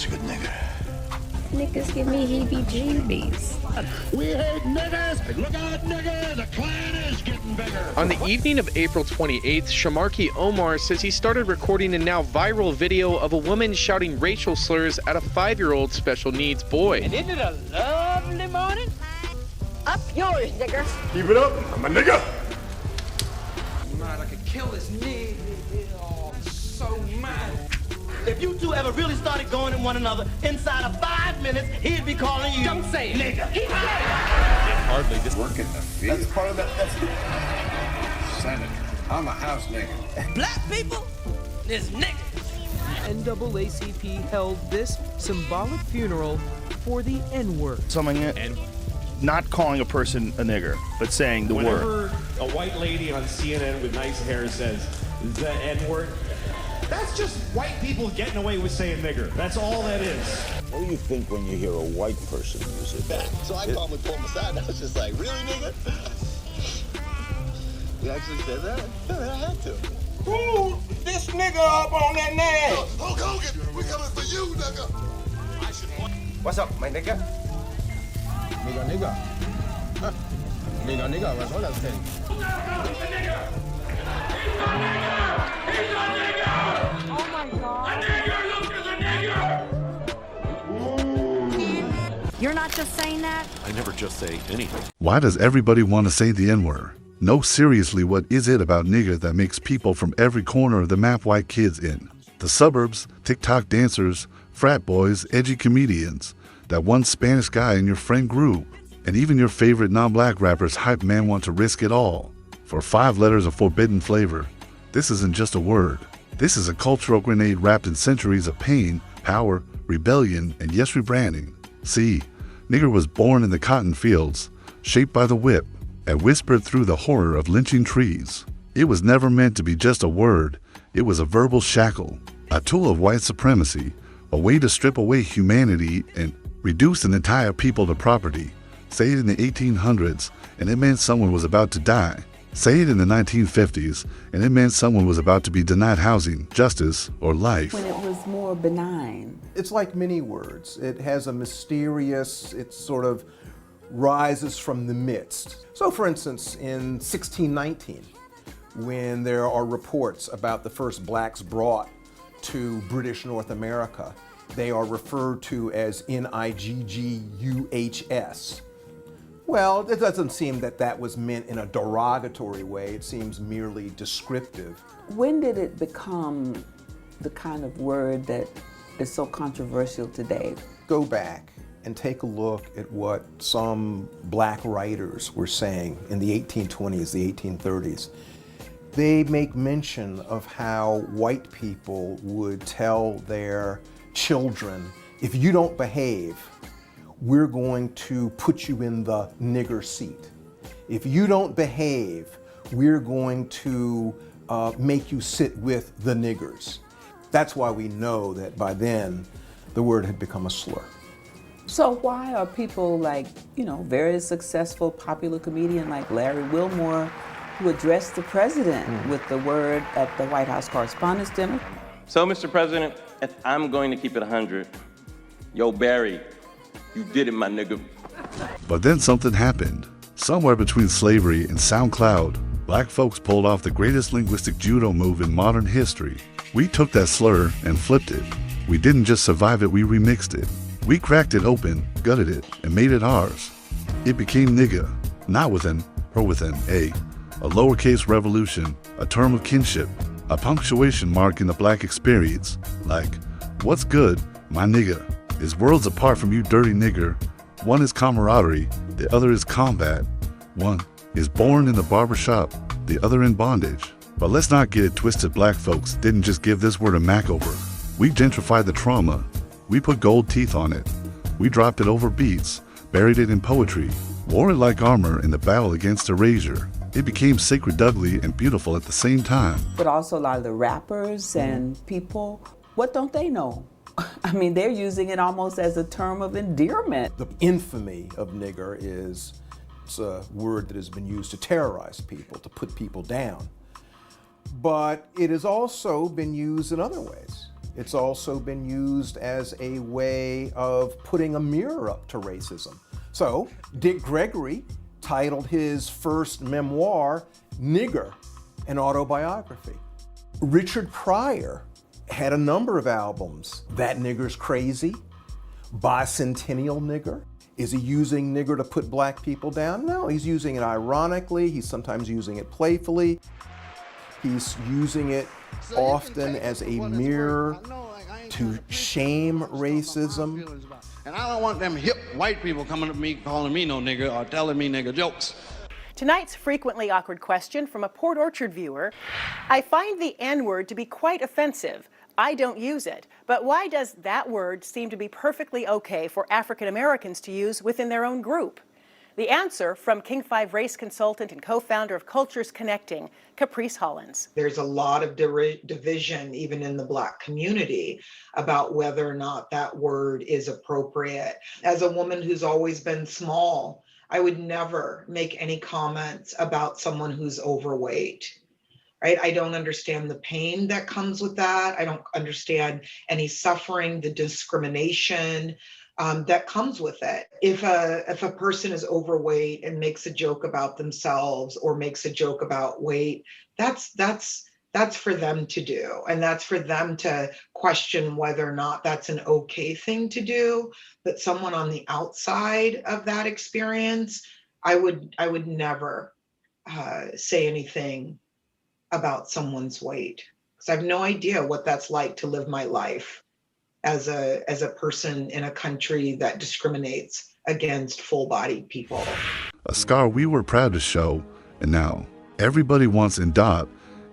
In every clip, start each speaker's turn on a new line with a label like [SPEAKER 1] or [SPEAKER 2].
[SPEAKER 1] That's a good nigger.
[SPEAKER 2] Niggas give me heebie-jeebies.
[SPEAKER 3] We hate niggers! Look out, nigger! The Klan is getting bigger!
[SPEAKER 4] On the evening of April 28th, Shamarki Omar says he started recording a now viral video of a woman shouting racial slurs at a 5-year-old special needs boy.
[SPEAKER 5] And isn't it a lovely morning?
[SPEAKER 6] Up yours, nigger.
[SPEAKER 1] Keep it up, I'm a nigger.
[SPEAKER 7] Man, I could kill this nigga. Oh, I'm so mad.
[SPEAKER 8] If you two ever really started going at one another, inside of 5 minutes, he'd be calling you.
[SPEAKER 5] Don't say it.
[SPEAKER 8] Nigga.
[SPEAKER 5] He's dead.
[SPEAKER 1] Hardly just work in the field.
[SPEAKER 3] That's part of that.
[SPEAKER 1] Senator, I'm a house nigger.
[SPEAKER 5] Black people is niggas.
[SPEAKER 9] NAACP held this symbolic funeral for the N-word.
[SPEAKER 10] Something and not calling a person a nigger, but saying the word.
[SPEAKER 11] Whenever a white lady on CNN with nice hair says the N-word, that's just white people getting away with saying nigger. That's all that is.
[SPEAKER 3] What do you think when you hear a white person use it?
[SPEAKER 12] So I called him and pulled him aside. I was just like, really, nigga? You actually said that? Yeah, I had to.
[SPEAKER 3] Ooh, this nigga up on that name.
[SPEAKER 12] Hulk Hogan, we coming for you, nigga. I should want.
[SPEAKER 3] What's up, my nigga? Nigga, nigga. Huh. Nigga, nigga, what's all that thing?
[SPEAKER 5] He's a nigger. He's a nigger. He's a nigger.
[SPEAKER 6] Oh my God.
[SPEAKER 5] A nigger, look at the nigger.
[SPEAKER 6] You're not just saying that?
[SPEAKER 1] I never just say anything.
[SPEAKER 13] Why does everybody want to say the N-word? No, seriously, what is it about nigger that makes people from every corner of the map white kids in? The suburbs, TikTok dancers, frat boys, edgy comedians, that one Spanish guy in your friend group, and even your favorite non-black rappers hype man want to risk it all. For 5 letters of forbidden flavor, this isn't just a word. This is a cultural grenade wrapped in centuries of pain, power, rebellion, and yes, rebranding. See, nigger was born in the cotton fields, shaped by the whip, and whispered through the horror of lynching trees. It was never meant to be just a word. It was a verbal shackle, a tool of white supremacy, a way to strip away humanity and reduce an entire people to property. Say it in the 1800s, and it meant someone was about to die. Say it in the 1950s, and it meant someone was about to be denied housing, justice, or life.
[SPEAKER 14] When it was more benign.
[SPEAKER 15] It's like many words. It has a mysterious, it sort of rises from the midst. So for instance, in 1619, when there are reports about the first blacks brought to British North America, they are referred to as Nigguhs. Well, it doesn't seem that that was meant in a derogatory way. It seems merely descriptive.
[SPEAKER 14] When did it become the kind of word that is so controversial today?
[SPEAKER 15] Go back and take a look at what some black writers were saying in the 1820s, the 1830s. They make mention of how white people would tell their children, if you don't behave, we're going to put you in the nigger seat. If you don't behave, we're going to make you sit with the niggers. That's why we know that by then, the word had become a slur.
[SPEAKER 14] So why are people like, very successful, popular comedian like Larry Wilmore, who addressed the president with the word at the White House Correspondents' Dinner?
[SPEAKER 8] So, Mr. President, if I'm going to keep it 100, yo, Barry, you did it, my nigga.
[SPEAKER 13] But then something happened. Somewhere between slavery and SoundCloud, black folks pulled off the greatest linguistic judo move in modern history. We took that slur and flipped it. We didn't just survive it, we remixed it. We cracked it open, gutted it, and made it ours. It became nigga, not with an, or with an A lowercase revolution, a term of kinship, a punctuation mark in the black experience, like, what's good, my nigga, is worlds apart from you dirty nigger. One is camaraderie, the other is combat. One is born in the barbershop, the other in bondage. But let's not get it twisted, black folks didn't just give this word a makeover. We gentrified the trauma. We put gold teeth on it. We dropped it over beats, buried it in poetry, wore it like armor in the battle against erasure. It became sacred ugly and beautiful at the same time.
[SPEAKER 14] But also a lot of the rappers and people, what don't they know? I mean, they're using it almost as a term of endearment.
[SPEAKER 15] The infamy of nigger is it's a word that has been used to terrorize people, to put people down. But it has also been used in other ways. It's also been used as a way of putting a mirror up to racism. So, Dick Gregory titled his first memoir, Nigger, an autobiography. Richard Pryor had a number of albums. That Nigger's Crazy, Bicentennial Nigger. Is he using nigger to put black people down? No, he's using it ironically. He's sometimes using it playfully. He's using it often as a mirror to shame racism.
[SPEAKER 16] And I don't want them hip white people coming up to me calling me no nigger or telling me nigger jokes.
[SPEAKER 17] Tonight's frequently awkward question from a Port Orchard viewer. I find the N-word to be quite offensive. I don't use it, but why does that word seem to be perfectly okay for African Americans to use within their own group? The answer from King 5 race consultant and co-founder of Cultures Connecting, Caprice Hollins.
[SPEAKER 18] There's a lot of division, even in the Black community, about whether or not that word is appropriate. As a woman who's always been small, I would never make any comments about someone who's overweight. Right? I don't understand the pain that comes with that. I don't understand any suffering, the discrimination that comes with it. If a person is overweight and makes a joke about themselves or makes a joke about weight, that's for them to do, and that's for them to question whether or not that's an okay thing to do. But someone on the outside of that experience, I would never say anything about someone's weight, because I have no idea what that's like to live my life as a person in a country that discriminates against full-bodied people.
[SPEAKER 13] A scar we were proud to show, and now everybody wants in dot.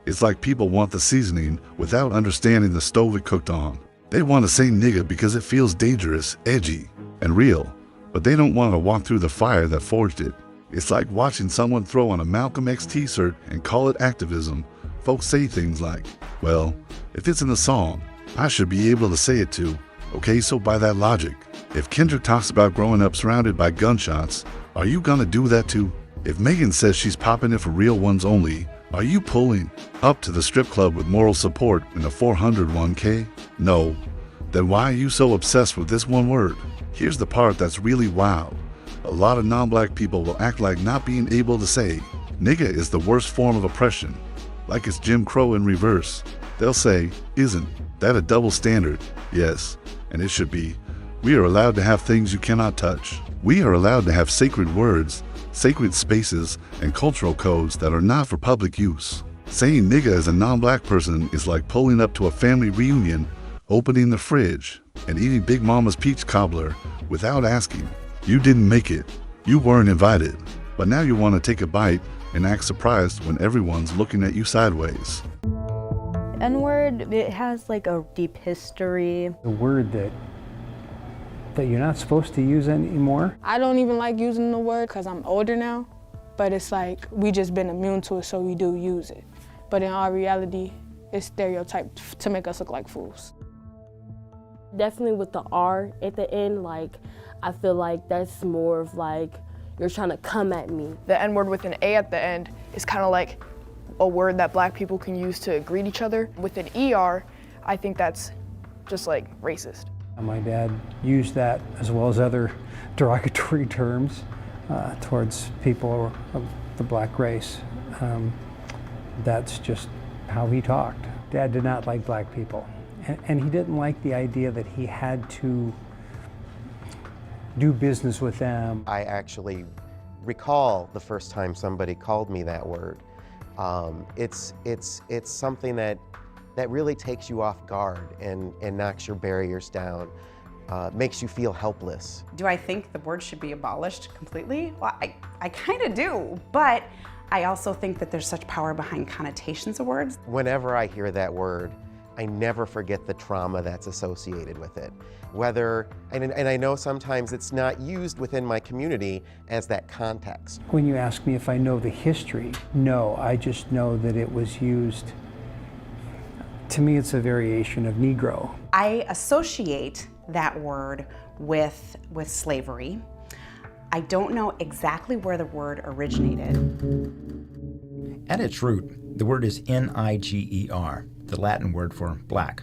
[SPEAKER 13] It's like people want the seasoning without understanding the stove it cooked on. They want to say nigga because it feels dangerous, edgy, and real, but they don't want to walk through the fire that forged it. It's like watching someone throw on a Malcolm X t-shirt and call it activism. Folks say things like, well, if it's in the song, I should be able to say it too. Okay, so by that logic, if Kendrick talks about growing up surrounded by gunshots, are you gonna do that too? If Megan says she's popping it for real ones only, are you pulling up to the strip club with moral support in a 401k? No. Then why are you so obsessed with this one word? Here's the part that's really wild. A lot of non-black people will act like not being able to say nigga is the worst form of oppression, like it's Jim Crow in reverse. They'll say, isn't that a double standard? Yes, and it should be. We are allowed to have things you cannot touch. We are allowed to have sacred words, sacred spaces, and cultural codes that are not for public use. Saying nigga as a non-black person is like pulling up to a family reunion, opening the fridge, and eating Big Mama's peach cobbler without asking. You didn't make it. You weren't invited. But now you want to take a bite and act surprised when everyone's looking at you sideways.
[SPEAKER 19] N-word, it has like a deep history.
[SPEAKER 20] A word that you're not supposed to use anymore.
[SPEAKER 21] I don't even like using the word because I'm older now, but it's like we just been immune to it, so we do use it. But in all reality, it's stereotyped to make us look like fools.
[SPEAKER 22] Definitely with the R at the end, like I feel like that's more of like you're trying to come at me.
[SPEAKER 23] The N-word with an A at the end is kind of like a word that black people can use to greet each other. With an ER, I think that's just like racist.
[SPEAKER 20] My dad used that as well as other derogatory terms towards people of the black race. That's just how he talked. Dad did not like black people, and he didn't like the idea that he had to do business with them.
[SPEAKER 24] I actually recall the first time somebody called me that word. It's something that really takes you off guard and knocks your barriers down, makes you feel helpless.
[SPEAKER 25] Do I think the word should be abolished completely? Well, I kind of do, but I also think that there's such power behind connotations of words.
[SPEAKER 24] Whenever I hear that word, I never forget the trauma that's associated with it. And I know sometimes it's not used within my community as that context.
[SPEAKER 20] When you ask me if I know the history, no, I just know that it was used. To me, it's a variation of Negro.
[SPEAKER 25] I associate that word with slavery. I don't know exactly where the word originated.
[SPEAKER 26] At its root, the word is Niger, the Latin word for black.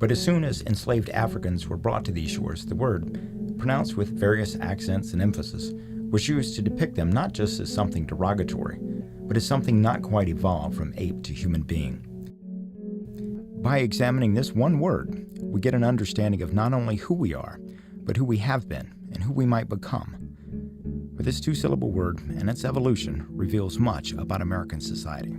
[SPEAKER 2] But as soon as enslaved Africans were brought to these shores, the word, pronounced with various accents and emphasis, was used to depict them not just as something derogatory, but as something not quite evolved from ape to human being. By examining this one word, we get an understanding of not only who we are, but who we have been and who we might become. For this two-syllable word and its evolution reveals much about American society.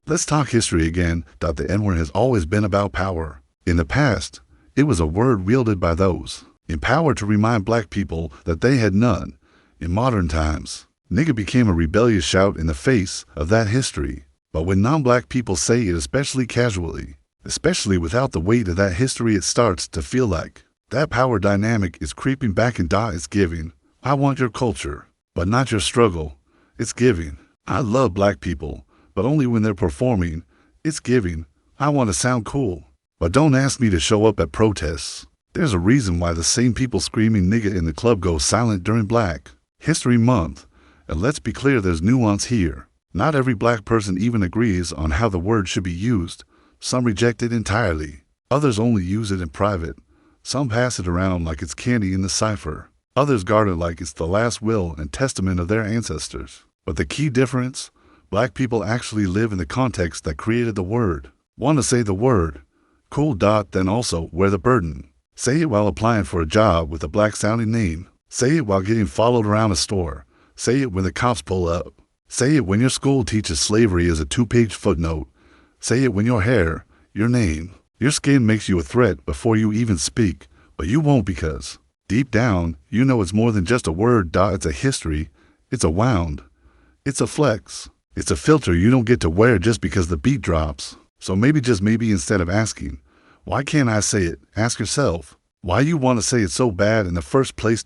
[SPEAKER 13] Let's talk history again. The N-word has always been about power. In the past, it was a word wielded by those in power to remind black people that they had none. In modern times, nigga became a rebellious shout in the face of that history. But when non-black people say it, especially casually, especially without the weight of that history, it starts to feel like that power dynamic is creeping back, and it's giving, I want your culture, but not your struggle. It's giving, I love black people, but only when they're performing. It's giving, I want to sound cool, but don't ask me to show up at protests. There's a reason why the same people screaming nigga in the club go silent during Black History Month. And let's be clear, there's nuance here. Not every black person even agrees on how the word should be used. Some reject it entirely. Others only use it in private. Some pass it around like it's candy in the cipher. Others guard it like it's the last will and testament of their ancestors. But the key difference? Black people actually live in the context that created the word. Want to say the word. Cool. Then also wear the burden. Say it while applying for a job with a black-sounding name. Say it while getting followed around a store. Say it when the cops pull up. Say it when your school teaches slavery as a 2-page footnote. Say it when your hair, your name, your skin makes you a threat before you even speak. But you won't, because deep down, you know it's more than just a word. It's a history. It's a wound. It's a flex. It's a filter you don't get to wear just because the beat drops. So maybe, just maybe, instead of asking, why can't I say it, ask yourself, why you want to say it so bad in the first place.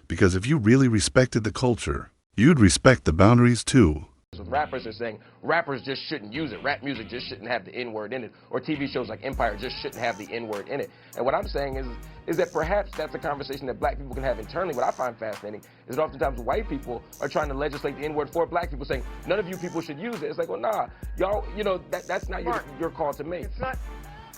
[SPEAKER 13] Because if you really respected the culture, you'd respect the boundaries too.
[SPEAKER 4] Rappers are saying rappers just shouldn't use it. Rap music just shouldn't have the N-word in it. Or TV shows like Empire just shouldn't have the N-word in it. And what I'm saying is that perhaps that's a conversation that black people can have internally. What I find fascinating is that oftentimes white people are trying to legislate the N-word for black people, saying none of you people should use it. It's like, well, nah, y'all, that's not your call to make.
[SPEAKER 7] It's not.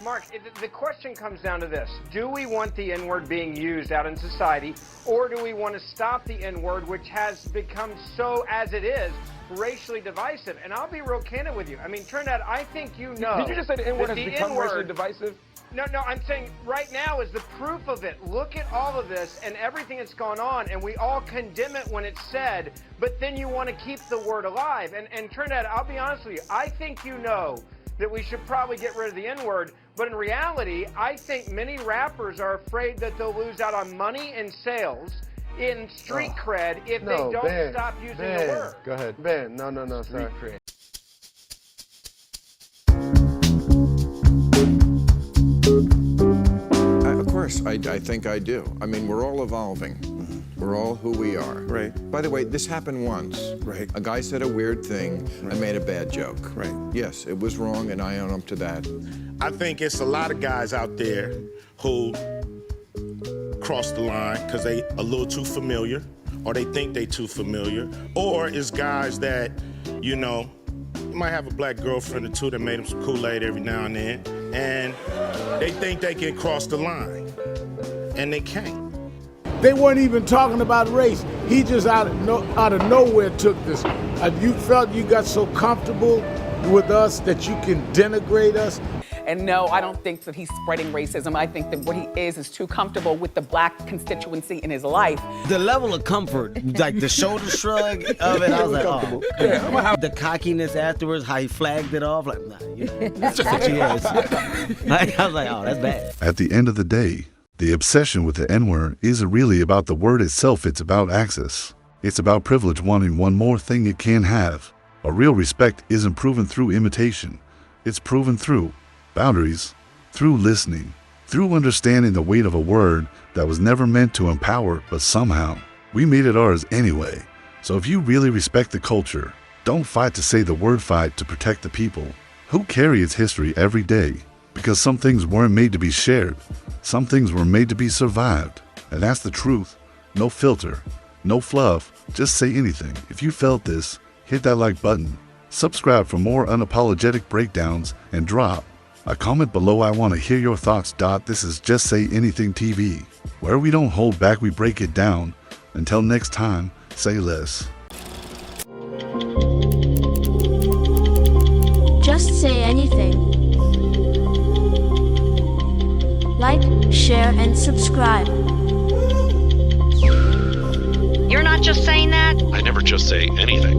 [SPEAKER 7] Mark, the question comes down to this. Do we want the N-word being used out in society, or do we want to stop the N-word, which has become so, as it is, racially divisive? And I'll be real candid with you. I mean, Trinidad, I think you know.
[SPEAKER 4] Did you just say the N-word has become racially divisive?
[SPEAKER 7] No, I'm saying right now is the proof of it. Look at all of this and everything that's gone on, and we all condemn it when it's said, but then you want to keep the word alive. And Trinidad, I'll be honest with you, I think you know that we should probably get rid of the N-word, but in reality, I think many rappers are afraid that they'll lose out on money and sales in street cred if they don't stop using the word.
[SPEAKER 3] Go ahead. Ben, no, sorry.
[SPEAKER 9] Of course, I think I do. I mean, we're all evolving. We're all who we are.
[SPEAKER 3] Right.
[SPEAKER 9] By the way, this happened once.
[SPEAKER 3] Right.
[SPEAKER 9] A guy said a weird thing.
[SPEAKER 3] Right.
[SPEAKER 9] I made a bad joke.
[SPEAKER 3] Right.
[SPEAKER 9] Yes, it was wrong, and I own up to that.
[SPEAKER 10] I think it's a lot of guys out there who cross the line because they a little too familiar, or they think they too familiar, or it's guys that, you might have a black girlfriend or two that made them some Kool-Aid every now and then, and they think they can cross the line, and they can't.
[SPEAKER 26] They weren't even talking about race. He just out of nowhere took this. You felt you got so comfortable with us that you can denigrate us.
[SPEAKER 27] And no, I don't think that he's spreading racism. I think that what he is too comfortable with the black constituency in his life.
[SPEAKER 28] The level of comfort, like the shoulder shrug of it, I was like, oh. Yeah. The cockiness afterwards, how he flagged it off, like, nah, that's just what he is. I was like, oh, that's bad.
[SPEAKER 13] At the end of the day, the obsession with the N-word isn't really about the word itself, it's about access. It's about privilege wanting one more thing it can have. A real respect isn't proven through imitation. It's proven through boundaries, through listening, through understanding the weight of a word that was never meant to empower, but somehow we made it ours anyway. So if you really respect the culture, don't fight to say the word, fight to protect the people who carry its history every day. Because some things weren't made to be shared. Some things were made to be survived. And that's the truth. No filter, no fluff, just say anything. If you felt this, hit that like button. Subscribe for more unapologetic breakdowns and drop A comment below. I want to hear your thoughts. This is Just Say Anything TV, where we don't hold back, we break it down. Until next time, say less.
[SPEAKER 1] Just say anything. Like, share, and subscribe.
[SPEAKER 5] You're not just saying that?
[SPEAKER 6] I never just say anything.